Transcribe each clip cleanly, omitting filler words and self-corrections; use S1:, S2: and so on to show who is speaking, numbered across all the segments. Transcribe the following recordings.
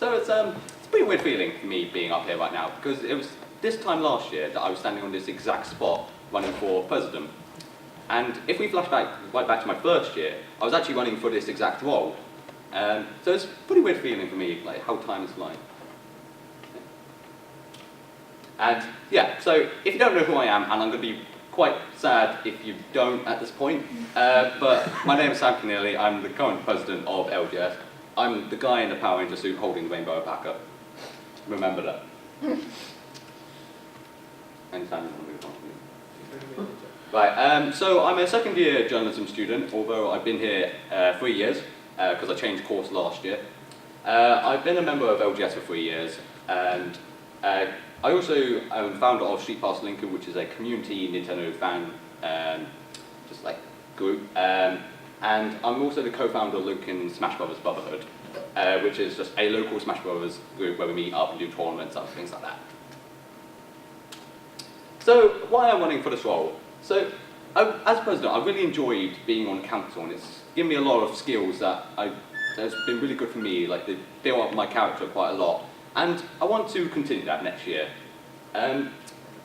S1: So it's a pretty weird feeling for me being up here right now, because it was this time last year that I was standing on this exact spot running for president. And if we flash back right back to my first year, I was actually running for this exact role. So it's a pretty weird feeling for me, like how time is flying. And yeah, so if you don't know who I am, and I'm going to be quite sad if you don't at this point, but my name is Sam Kenealy. I'm the current president of LGS. I'm the guy in the Power Ranger suit holding the rainbow alpaca. Remember that. Anytime you want to move on. Right, so I'm a second year journalism student, although I've been here 3 years, because I changed course last year. I've been a member of LGS for 3 years, and I also am founder of Street Pass Lincoln, which is a community Nintendo fan group. And I'm also the co-founder of Lincoln Smash Brothers Brotherhood, which is just a local Smash Brothers group where we meet up and do tournaments and things like that. So why am I running for this role? So as president, I've really enjoyed being on council, and it's given me a lot of skills that's been really good for me. Like they build up my character quite a lot. And I want to continue that next year. And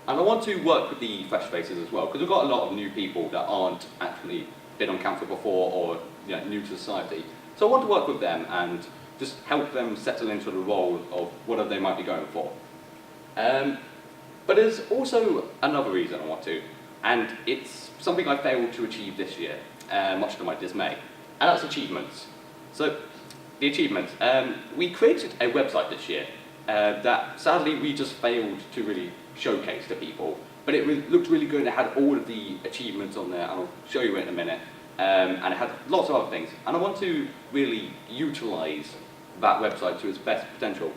S1: I want to work with the fresh faces as well, because we've got a lot of new people that aren't actually been on council before or new to society. So I want to work with them and just help them settle into the role of whatever they might be going for. But there's also another reason I want to, and it's something I failed to achieve this year, much to my dismay, and that's achievements. So the achievements. We created a website this year that sadly we just failed to really showcase to people, but it looked really good. It had all of the achievements on there, and I'll show you it in a minute, and it had lots of other things, and I want to really utilize that website to its best potential.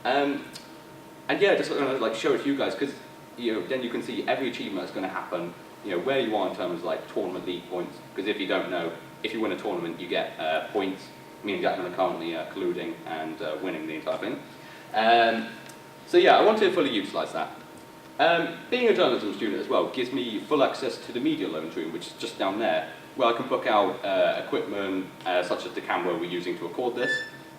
S1: And yeah, just like show it to you guys, because then you can see every achievement that's going to happen, where you are in terms of like tournament league points, because if you don't know, if you win a tournament you get points, meaning that I'm currently colluding and winning the entire thing. So yeah, I want to fully utilise that. Being a journalism student as well gives me full access to the media lounge room, which is just down there, where I can book out equipment such as the camera we're using to record this,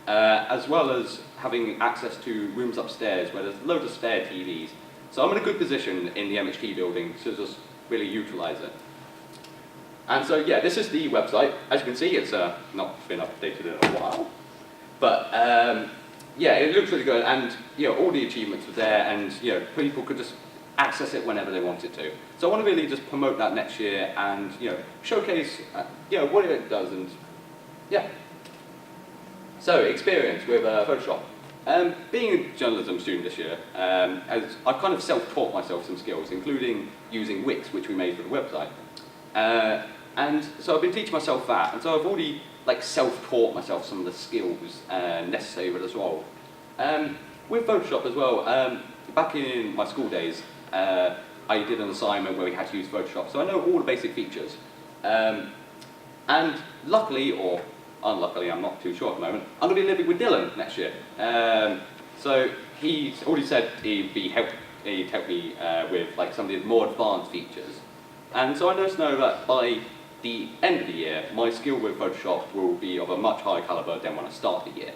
S1: as well as having access to rooms upstairs where there's loads of spare TVs. So I'm in a good position in the MHT building to just really utilise it. And so yeah, this is the website. As you can see, it's not been updated in a while, but yeah, it looks really good, and all the achievements were there, and people could just access it whenever they wanted to. So I want to really just promote that next year, and showcase what it does, and yeah. So experience with Photoshop. Being a journalism student this year, as I've kind of self-taught myself some skills, including using Wix, which we made for the website. And so I've been teaching myself that, and so I've already self-taught myself some of the skills necessary for this role. With Photoshop as well, back in my school days, I did an assignment where we had to use Photoshop, so I know all the basic features. And luckily, or unluckily, I'm not too sure at the moment, I'm going to be living with Dylan next year. So he's already said he'd help me with some of the more advanced features. And so I just know that by the end of the year, my skill with Photoshop will be of a much higher caliber than when I start the year.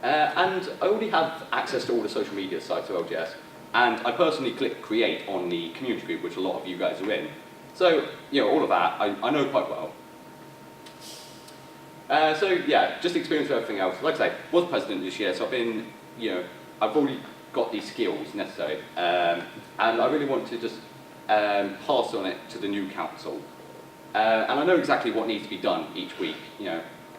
S1: And I already have access to all the social media sites of LGS, and I personally click create on the community group, which a lot of you guys are in. So, all of that, I know quite well. So yeah, just experience with everything else. Like I say, was president this year, so I've been, I've already got these skills necessary, and I really want to just pass on it to the new council. And I know exactly what needs to be done each week.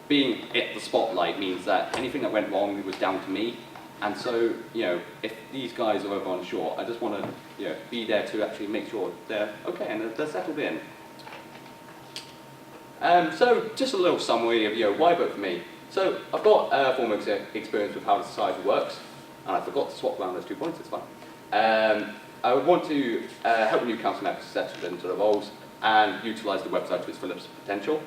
S1: Being at the spotlight means that anything that went wrong was down to me. And so, if these guys are ever unsure, I just want to, be there to actually make sure they're okay and they're settled in. So, just a little summary of why vote for me. So, I've got formal experience with how the society works, and I forgot to swap around those 2 points. It's fine. I would want to help new council members settle into the roles and utilise the website to its fullest potential.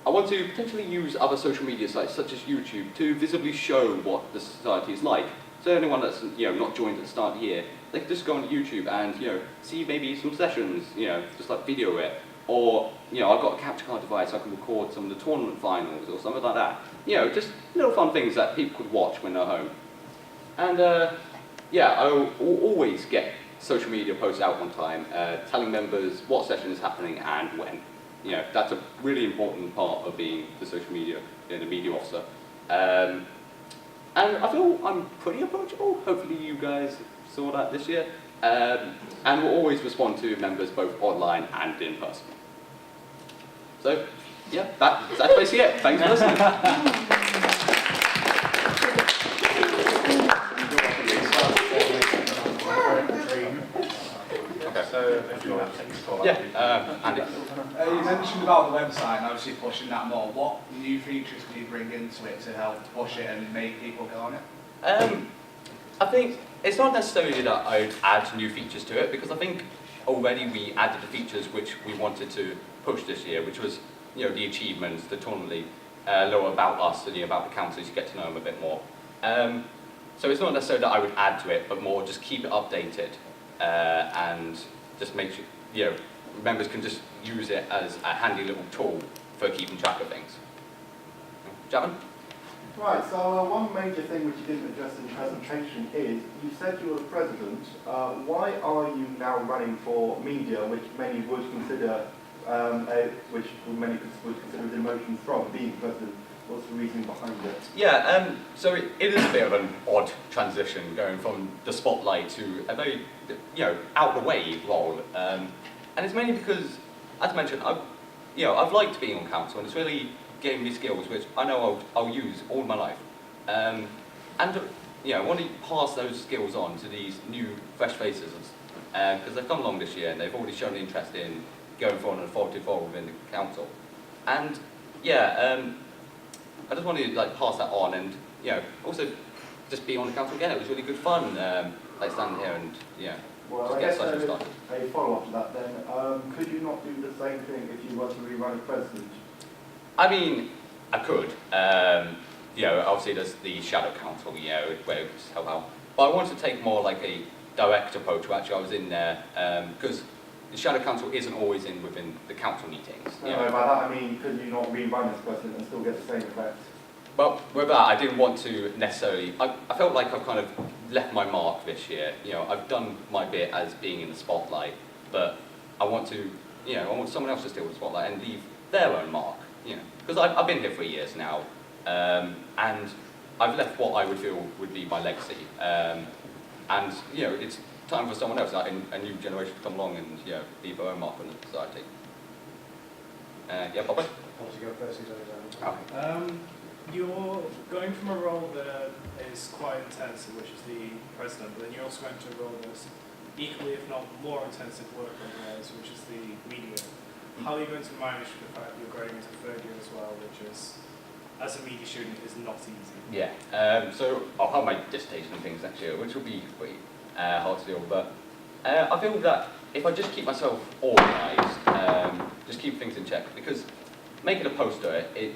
S1: I want to potentially use other social media sites such as YouTube to visibly show what the society is like. So anyone that's not joined at the start of the year, they can just go on YouTube and see maybe some sessions, just video it. or I've got a capture card device, I can record some of the tournament finals or something like that. Just little fun things that people could watch when they're home. And I always get social media posts out on time, telling members what session is happening and when. That's a really important part of being the social media, the media officer. And I feel I'm pretty approachable. Hopefully you guys saw that this year. And we'll always respond to members both online and in person. So, yeah, that's basically it. Thanks for listening. Andy.
S2: You mentioned about the website and obviously pushing that more. What new features can you bring into it to help push it and make people go on it?
S1: I think it's not necessarily that I'd add new features to it, because I think already we added the features which we wanted to push this year, which was the achievements, the tournament league, a little about us and about the council, so you get to know them a bit more. So it's not necessarily that I would add to it, but more just keep it updated and just make sure members can just use it as a handy little tool for keeping track of things. Javin?
S3: Right, so one major thing which you didn't address in the presentation is, you said you were president. Why are you now running for media, which many would consider, which many would consider a demotion from being president? What's the reason behind it?
S1: Yeah, so it is a bit of an odd transition going from the spotlight to a very, out the way role. And it's mainly because, as mentioned, I've liked being on council, and it's really gave me skills which I know I'll use all my life. And I want to pass those skills on to these new, fresh faces, because they've come along this year and they've already shown interest in going for an authoritative role within the council. And I just wanted to pass that on, and also just be on the council again. It was really good fun, standing here and
S3: Well,
S1: just
S3: I
S1: get
S3: guess
S1: sessions started.
S3: a follow-up to that then. Could you not do the same thing if you were to rerun as president?
S1: I mean, I could. Obviously there's the shadow council, where it could help out. But I wanted to take more like a direct approach, where actually I was in there, because the shadow council isn't always within the council meetings.
S3: No, by that I mean, could you not rerun as president and still get the same effect?
S1: But with that, I didn't want to necessarily, I felt like I've kind of left my mark this year. I've done my bit as being in the spotlight, but I want to, I want someone else to steal the spotlight and leave their own mark. Because I've been here for years now, and I've left what I would feel would be my legacy. And it's time for someone else, a new generation, to come along and leave their own mark on the society. Papa?
S4: Want to go first?
S1: Okay.
S4: You're going from a role that is quite intensive, which is the president, but then you're also going to a role that's equally, if not more intensive workload areas, which is the media. How are you going to manage the fact that you're going into third year as well, which is, as a media student, is not easy?
S1: Yeah, so I'll have my dissertation and things next year, which will be pretty hard to deal with, but I feel that if I just keep myself organised, just keep things in check, because making a poster, it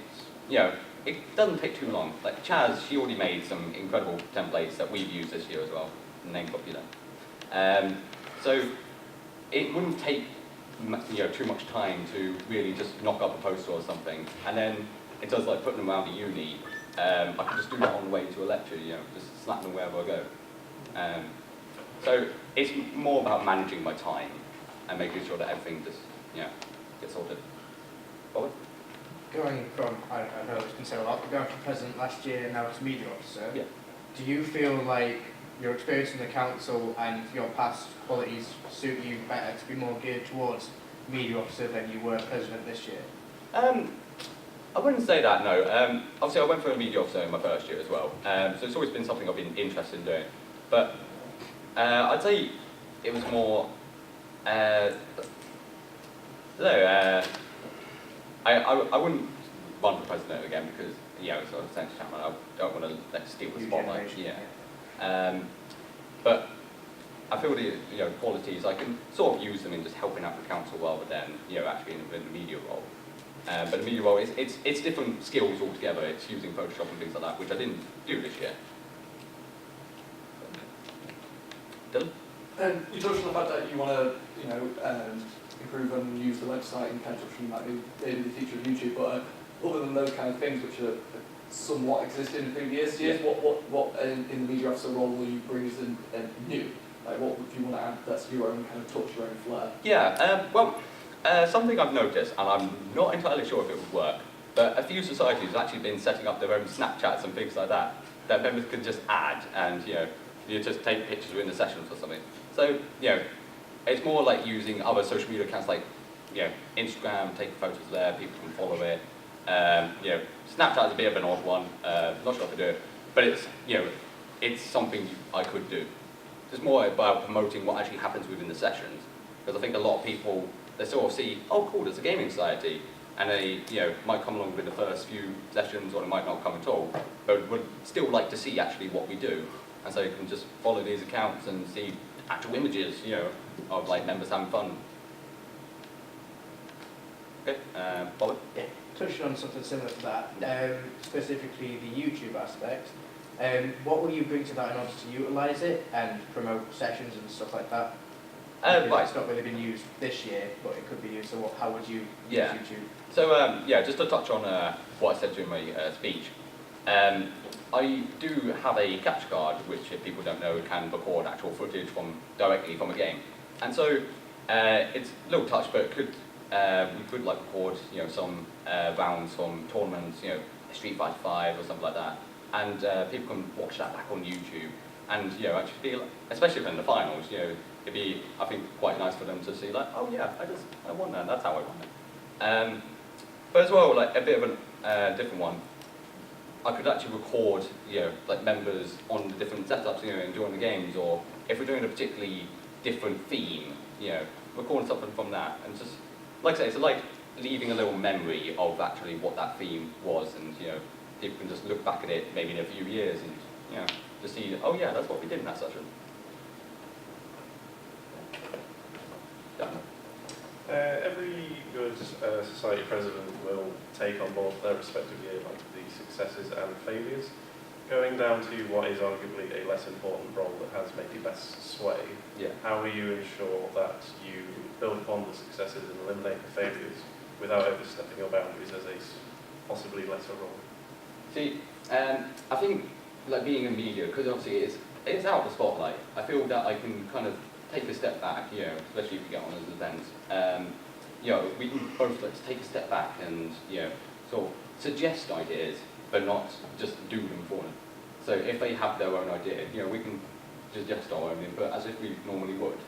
S1: doesn't take too long. Like Chaz, she already made some incredible templates that we've used this year as well, name popular. So it wouldn't take too much time to really just knock up a poster or something. And then it does putting them around the uni. I can just do that on the way to a lecture, just slap them wherever I go. So it's more about managing my time and making sure that everything just gets sorted. Robert?
S5: Going from, I know it's been said a lot, but going from president last year and now to media officer,
S1: Yeah.
S5: Do you feel like your experience in the council and your past qualities suit you better to be more geared towards media officer than you were president this year?
S1: I wouldn't say that, no. Obviously I went for a media officer in my first year as well, so it's always been something I've been interested in doing. But I'd say it was more, I wouldn't run for president again because, it's a sense of I don't want to steal the spotlight. But I feel the qualities, I can sort of use them in just helping out the council rather than actually in the media role. But the media role, it's different skills altogether. It's using Photoshop and things like that, which I didn't do this year. Dylan?
S6: You touched on the fact that you want to,
S2: improve and use the website and kind of touch on like maybe the future of YouTube. But other than those kind of things, which are somewhat existed in previous years, what in the media officer role will you bring as new? Like, what would you want to add that's your own kind of touch, your own flair?
S1: Yeah, well, something I've noticed, and I'm not entirely sure if it would work, but a few societies have actually been setting up their own Snapchats and things like that members can just add, and you just take pictures within the sessions or something. So it's more like using other social media accounts like Instagram, take photos there, people can follow it. Snapchat is a bit of an odd one. Not sure if I do it, but it's something I could do. It's more about promoting what actually happens within the sessions, because I think a lot of people, they sort of see, oh cool, there's a gaming society, and they might come along with the first few sessions, or they might not come at all, but would still like to see actually what we do, and so you can just follow these accounts and see actual images, of like members having fun. Okay, Bobby?
S5: Yeah, touching on something similar to that, specifically the YouTube aspect. What will you bring to that in order to utilise it and promote sessions and stuff like that?
S1: Right.
S5: It's not really been used this year, but it could be used. So how would you use YouTube?
S1: So just to touch on what I said during my speech, I do have a capture card, which if people don't know, can record actual footage directly from a game. And so it's a little touch, but it could we could like record some rounds from tournaments, Street Fighter 5 or something like that, and people can watch that back on YouTube, and actually feel, especially if in the finals, it'd be, I think, quite nice for them to see like, oh yeah, I won that, that's how I won it. But as well, like a bit of a different one, I could actually record, like members on the different setups, enjoying the games, or if we're doing a particularly different theme, recording something from that, and just, like I say, it's like leaving a little memory of actually what that theme was, and people can just look back at it maybe in a few years and just see, oh yeah, that's what we did in that session.
S6: Every good society president will take on board their respective year, like the successes and failures. Going down to what is arguably a less important role that has maybe less sway, how will you ensure that you build upon the successes and eliminate the failures without overstepping your boundaries as a possibly lesser role?
S1: See, I think like being in media, because obviously it's out of the spotlight, I feel that I can kind of take a step back, especially if we get on as events. We can both like take a step back and sort of suggest ideas, but not just do them for them. So if they have their own idea, we can suggest our own input as if we normally would.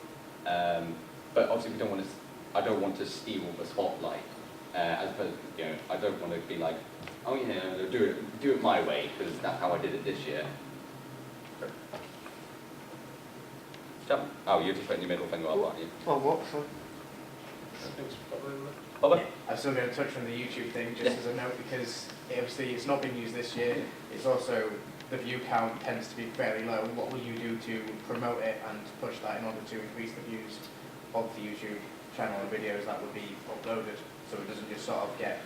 S1: But obviously we don't want to. I don't want to steal the spotlight. As opposed, I don't want to be like, oh yeah, do it my way because that's how I did it this year. Oh, you're just putting your middle finger up, aren't you?
S3: Oh, what? Sorry.
S1: Bobby?
S5: I'm still going to touch on the YouTube thing just as a note, because obviously it's not been used this year. It's also, the view count tends to be fairly low. What will you do to promote it and push that in order to increase the views of the YouTube channel and videos that would be uploaded, so it doesn't just sort of get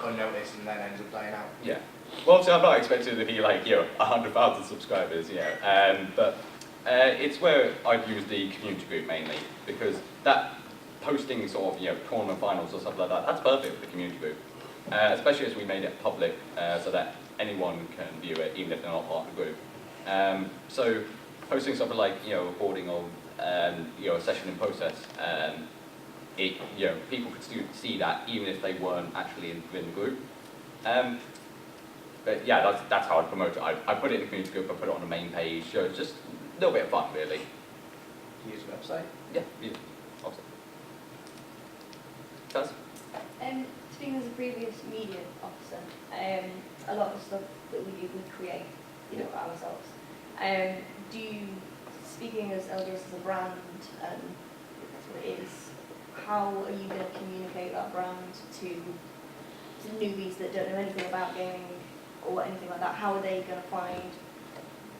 S5: unnoticed and then ends up dying out?
S1: Yeah. Well, obviously I'm not expecting to be like 100,000 subscribers, but it's where I've used the community group mainly, because that posting sort of tournament finals or stuff like that, that's perfect for the community group, especially as we made it public so that anyone can view it even if they're not part of the group. So posting something like recording of a session in process, people could see that even if they weren't actually in the group. But yeah, that's how I promote it. I put it in the community group, I put it on the main page, so it's just a little bit of fun, really.
S5: Use the website?
S1: Yeah, obviously. Taz?
S7: Speaking as a previous media officer, a lot of the stuff that we do, we create, ourselves. Do you, speaking as LGS as a brand, and that's what it is, how are you going to communicate that brand to newbies that don't know anything about gaming or anything like that? How are they going to find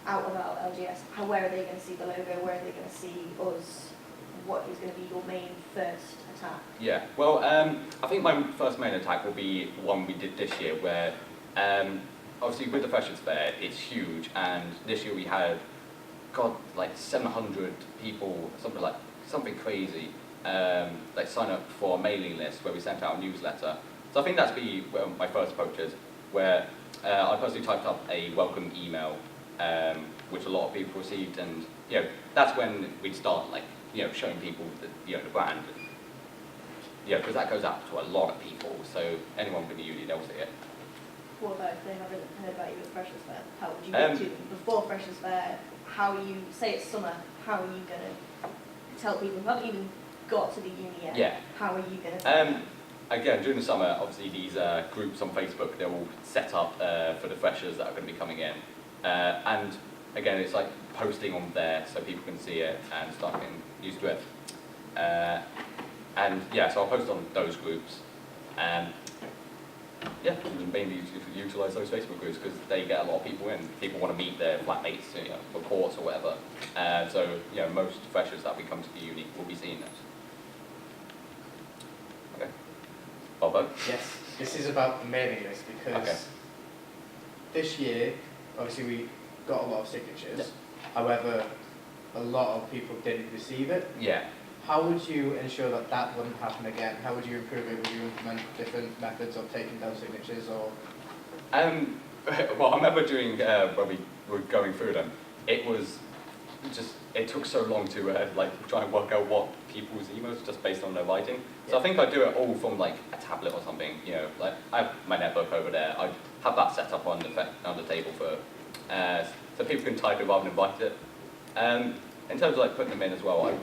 S7: out about LGS? Where are they going to see the logo? Where are they going to see us? What is going to be your main first attack?
S1: Yeah, well, I think my first main attack will be one we did this year, where obviously with the Freshers Fair, it's huge, and this year we had, like 700 people, something crazy, like sign up for a mailing list where we sent out a newsletter. So I think that's be my first approach is where I personally typed up a welcome email, which a lot of people received, and that's when we'd start like showing people the brand, because that goes out to a lot of people. So anyone with the uni, they'll see it.
S7: What about if they haven't heard about you at Freshers Fair? How would you get to them before Freshers Fair? How are you, say it's summer, how are you going to tell people who haven't even got to the uni yet?
S1: Yeah.
S7: How are you going to
S1: Again, during the summer, obviously these groups on Facebook, they're all set up for the freshers that are going to be coming in. And again, it's like posting on there so people can see it and start getting used to it. And yeah, so I'll post on those groups. Yeah, mainly utilise those Facebook groups because they get a lot of people in. People want to meet their flatmates, for course or whatever. So most freshers that we come to the uni will be seeing those. Okay. Bobo?
S5: Yes, this is about the mailing list because this year, obviously we got a lot of signatures.
S1: Yeah.
S5: However, a lot of people didn't receive it.
S1: Yeah.
S5: How would you ensure that that wouldn't happen again? How would you improve it? Would you implement different methods of taking down signatures or?
S1: Well, I remember doing, when we were going through them, it was just, it took so long to try and work out what people's emails just based on their writing. So I think I do it all from like a tablet or something, like I have my netbook over there. I have that set up on the table for, so people can type it rather than write it. In terms of like putting them in as well,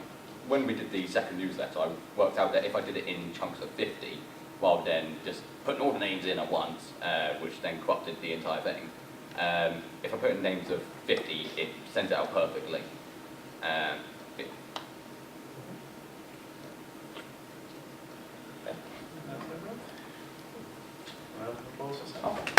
S1: when we did the second newsletter, I worked out that if I did it in chunks of 50, rather than just putting all the names in at once, which then corrupted the entire thing. If I put in names of 50, it sends it out perfectly.
S6: Round of applause or something?